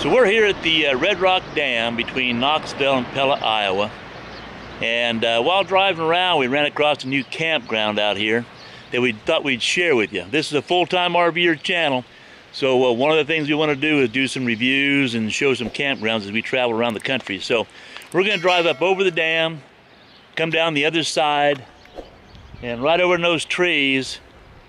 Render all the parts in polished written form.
So we're here at the Red Rock Dam between Knoxville and Pella, Iowa. And while driving around, we ran across a new campground out here that we thought we'd share with you. This is a full-time RVer channel, so one of the things we want to do is do some reviews and show some campgrounds as we travel around the country. So we're going to drive up over the dam, come down the other side, and right over in those trees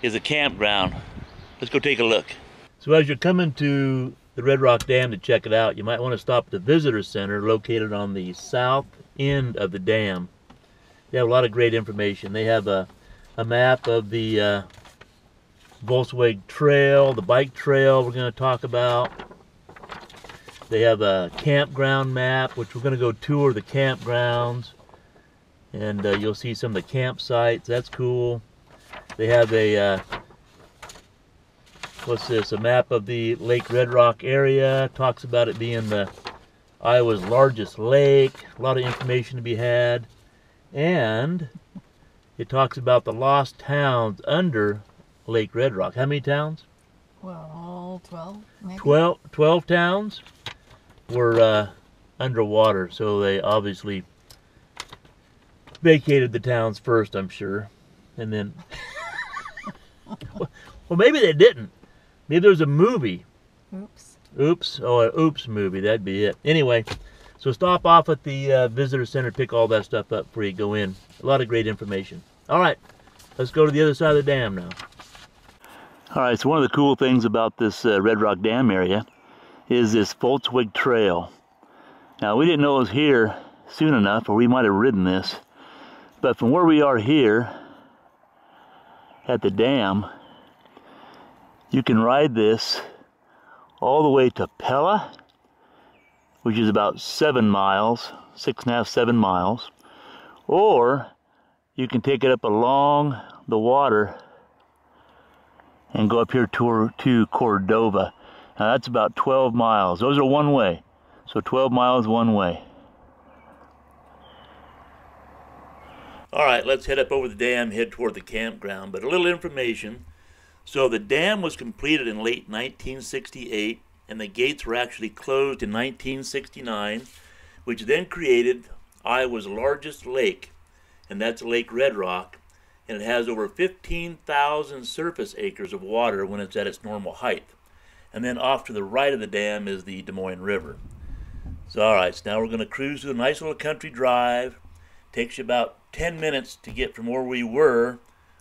is a campground. Let's go take a look. So as you're coming to the Red Rock Dam to check it out, you might want to stop at the visitor center located on the south end of the dam. They have a lot of great information. They have a map of the Volkswagen Trail, the bike trail we're going to talk about. They have a campground map, which we're going to go tour the campgrounds, and you'll see some of the campsites. That's cool. They have a what's this? A map of the Lake Red Rock area. Talks about it being the Iowa's largest lake. A lot of information to be had. And it talks about the lost towns under Lake Red Rock. How many towns? Well, 12 maybe. 12 towns were underwater, so they obviously vacated the towns first, I'm sure. And then well, maybe they didn't. Maybe there was a movie. Oops. Oops. Oh, an oops movie. That'd be it. Anyway, so stop off at the visitor center, pick all that stuff up before you go in. A lot of great information. All right, let's go to the other side of the dam now. All right, so one of the cool things about this Red Rock Dam area is this Volkswagen Trail. Now, we didn't know it was here soon enough, or we might have ridden this. But from where we are here at the dam, you can ride this all the way to Pella, which is about 7 miles, 6.5, 7 miles. Or you can take it up along the water and go up here to Cordova. Now that's about 12 miles. Those are one way. So 12 miles one way. All right, let's head up over the dam, head toward the campground. But a little information. So the dam was completed in late 1968, and the gates were actually closed in 1969, which then created Iowa's largest lake, and that's Lake Red Rock, and it has over 15,000 surface acres of water when it's at its normal height. And then off to the right of the dam is the Des Moines River. So all right, so now we're going to cruise through a nice little country drive. Takes you about 10 minutes to get from where we were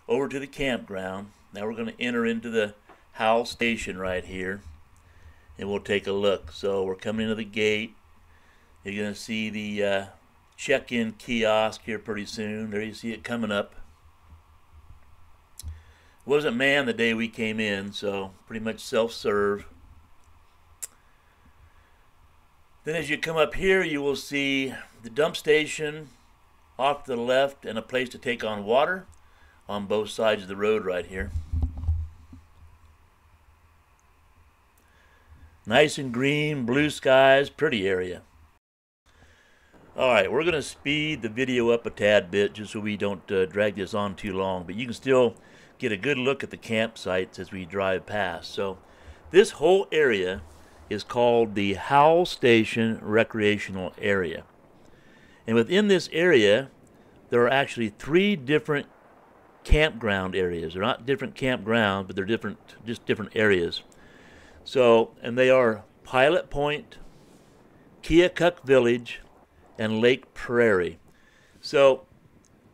over to the campground. Now we're going to enter into the Howell Station right here, and we'll take a look. So we're coming into the gate. You're going to see the check-in kiosk here pretty soon. There you see it coming up. It wasn't manned the day we came in, so pretty much self-serve. Then as you come up here, you will see the dump station off to the left and a place to take on water on both sides of the road right here. Nice and green, blue skies, pretty area. Alright, we're going to speed the video up a tad bit just so we don't drag this on too long, but you can still get a good look at the campsites as we drive past. So this whole area is called the Howell Station Recreational Area. And within this area, there are actually 3 different campground areas. They're not different campgrounds, but they're just different areas. So, and they are Pilot Point, Keokuk Village, and Lake Prairie. So,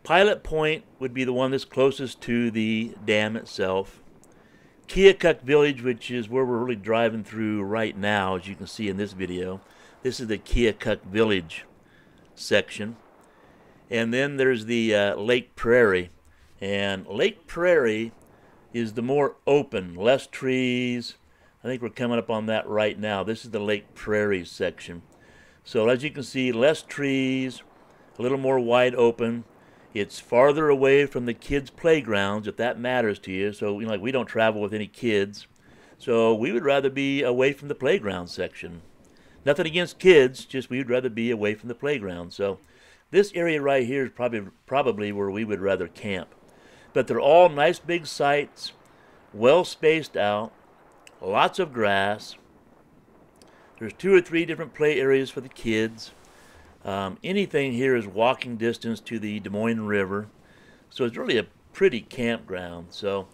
Pilot Point would be the one that's closest to the dam itself. Keokuk Village, which is where we're really driving through right now, as you can see in this video. This is the Keokuk Village section. And then there's the Lake Prairie. And Lake Prairie is the more open, less trees. I think we're coming up on that right now. This is the Lake Prairie section. So as you can see, less trees, a little more wide open. It's farther away from the kids' playgrounds, if that matters to you. So, you know, like, we don't travel with any kids. So we would rather be away from the playground section. Nothing against kids, just we would rather be away from the playground. So this area right here is probably where we would rather camp. But they're all nice big sites, well spaced out, lots of grass, There's 2 or 3 different play areas for the kids. Anything here is walking distance to the Des Moines River, so it's really a pretty campground. So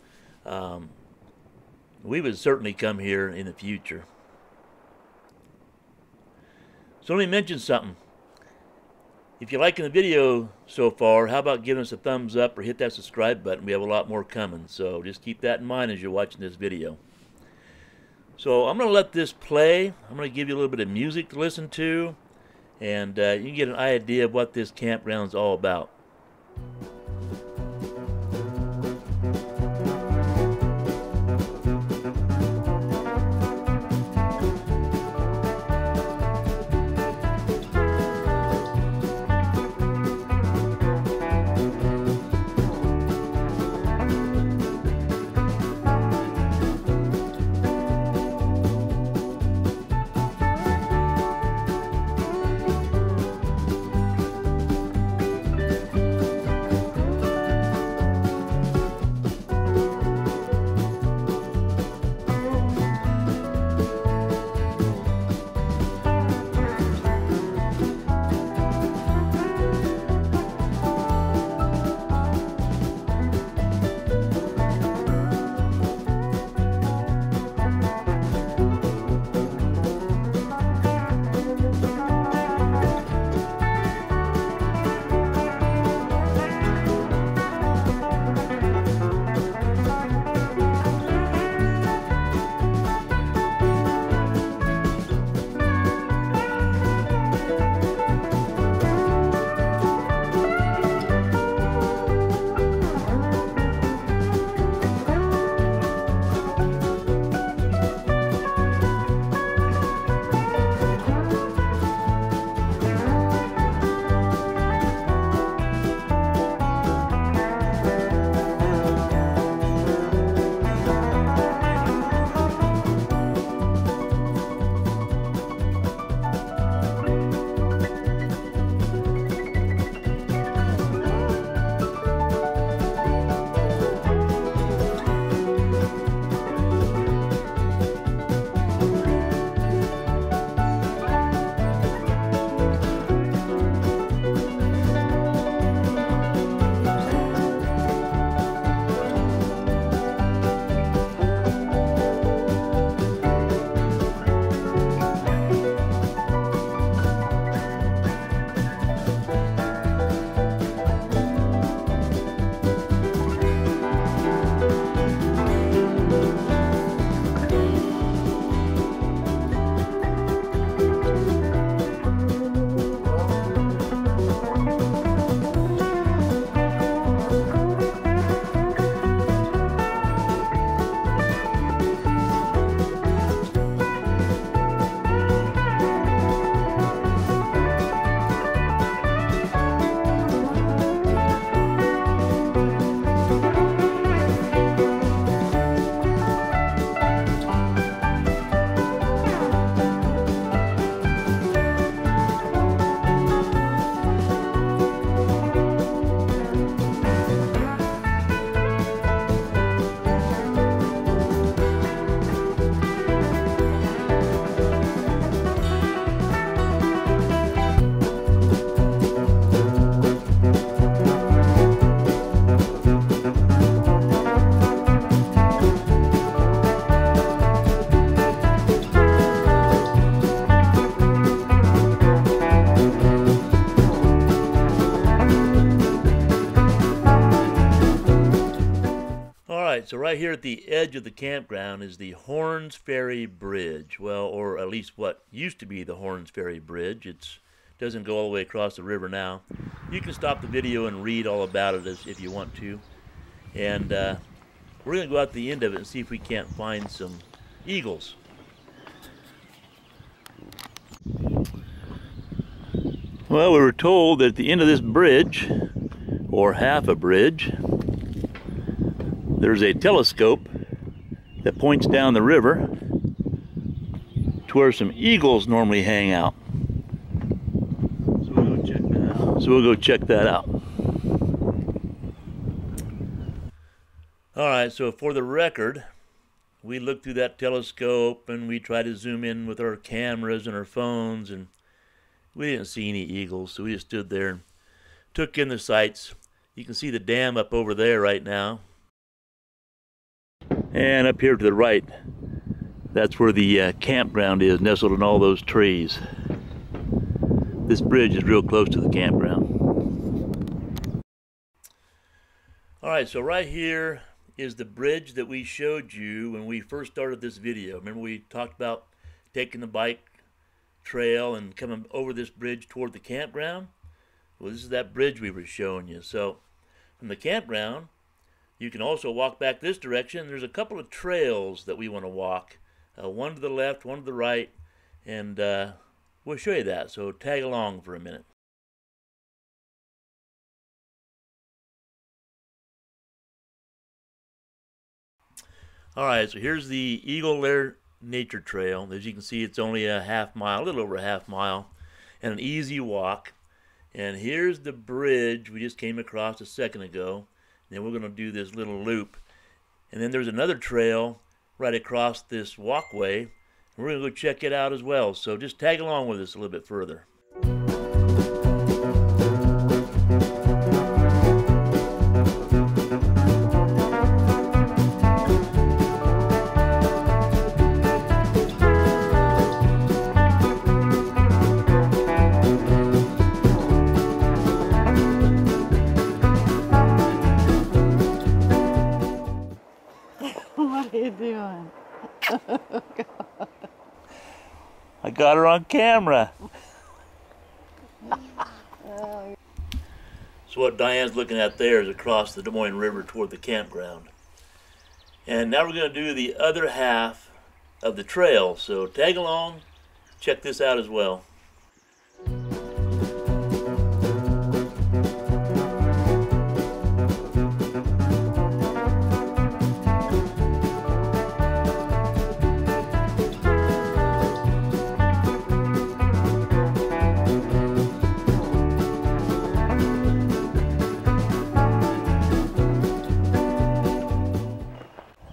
we would certainly come here in the future. So let me mention something. If you're liking the video so far, how about giving us a thumbs up or hit that subscribe button? We have a lot more coming, so just keep that in mind as you're watching this video. So I'm going to let this play. I'm going to give you a little bit of music to listen to, and you can get an idea of what this campground is all about. So right here at the edge of the campground is the Horns Ferry Bridge. Well, or at least what used to be the Horns Ferry Bridge. It doesn't go all the way across the river now. You can stop the video and read all about it if you want to. And we're going to go out the end of it and see if we can't find some eagles. Well, we were told that at the end of this bridge, or half a bridge, there's a telescope that points down the river to where some eagles normally hang out. So we'll go check that out. All right, so for the record, we looked through that telescope and we tried to zoom in with our cameras and our phones, and we didn't see any eagles, so we just stood there and took in the sights. You can see the dam up over there right now. And up here to the right, that's where the campground is, nestled in all those trees. This bridge is real close to the campground. Alright, so right here is the bridge that we showed you when we first started this video. Remember we talked about taking the bike trail and coming over this bridge toward the campground? Well, this is that bridge we were showing you. So from the campground, you can also walk back this direction. There's a couple of trails that we want to walk. One to the left, one to the right, and we'll show you that. So tag along for a minute. Alright, so here's the Eagle Lair Nature Trail. As you can see, it's only a half mile, a little over a half mile, and an easy walk. And here's the bridge we just came across a second ago. And then we're going to do this little loop. And then there's another trail right across this walkway. And we're going to go check it out as well. So just tag along with us a little bit further. What are you doing? I got her on camera. So what Diane's looking at there is across the Des Moines River toward the campground. And now we're going to do the other half of the trail. So tag along, check this out as well.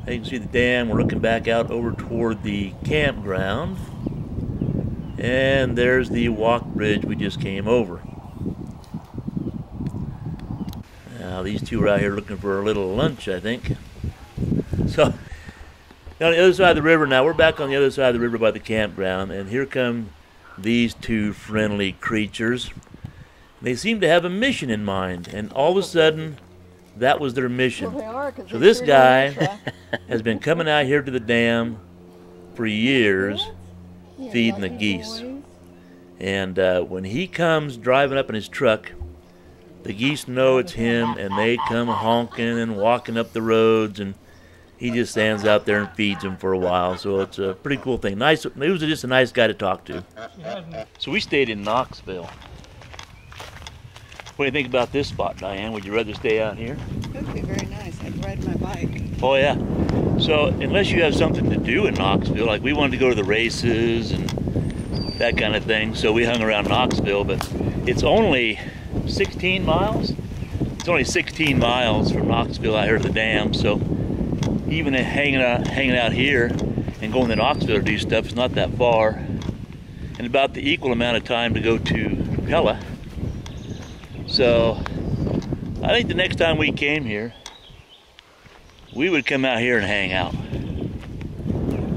You can see the dam. We're looking back out over toward the campground, and there's the walk bridge we just came over. Now these two are out here looking for a little lunch, I think. So on the other side of the river now, we're back on the other side of the river by the campground, and here come these two friendly creatures. They seem to have a mission in mind, and all of a sudden that was their mission. So this guy has been coming out here to the dam for years feeding the geese. And when he comes driving up in his truck, the geese know it's him, and they come honking and walking up the roads, and he just stands out there and feeds them for a while. So it's a pretty cool thing. Nice. He was just a nice guy to talk to. So we stayed in Knoxville. What do you think about this spot, Diane? Would you rather stay out here? It would be very nice. I could ride my bike. Oh, yeah. So unless you have something to do in Knoxville, like we wanted to go to the races and that kind of thing, so we hung around Knoxville, but it's only 16 miles? It's only 16 miles from Knoxville out here to the dam, so even hanging out here and going to Knoxville to do stuff is not that far. And about the equal amount of time to go to Pella. So I think the next time we came here, we would come out here and hang out.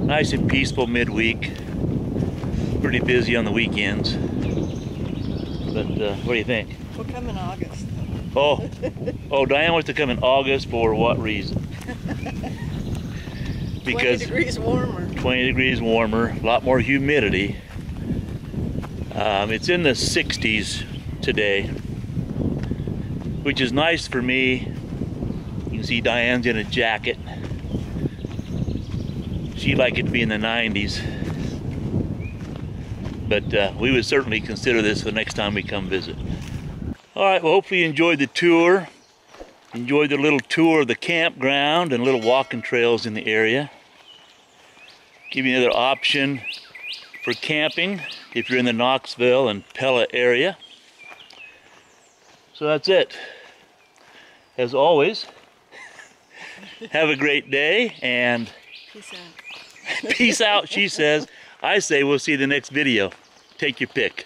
Nice and peaceful midweek. Pretty busy on the weekends. But what do you think? We'll come in August. Oh, Diane wants to come in August for what reason? Because 20 degrees warmer. 20 degrees warmer, a lot more humidity. It's in the 60s today, which is nice for me. You can see Diane's in a jacket. She'd like it to be in the 90s. But we would certainly consider this the next time we come visit. All right, well, hopefully you enjoyed the tour. Enjoyed the little tour of the campground and little walking trails in the area. Give you another option for camping if you're in the Knoxville and Pella area. So that's it. As always, have a great day, and Peace out. Peace out, she says. I say we'll see the next video. Take your pick.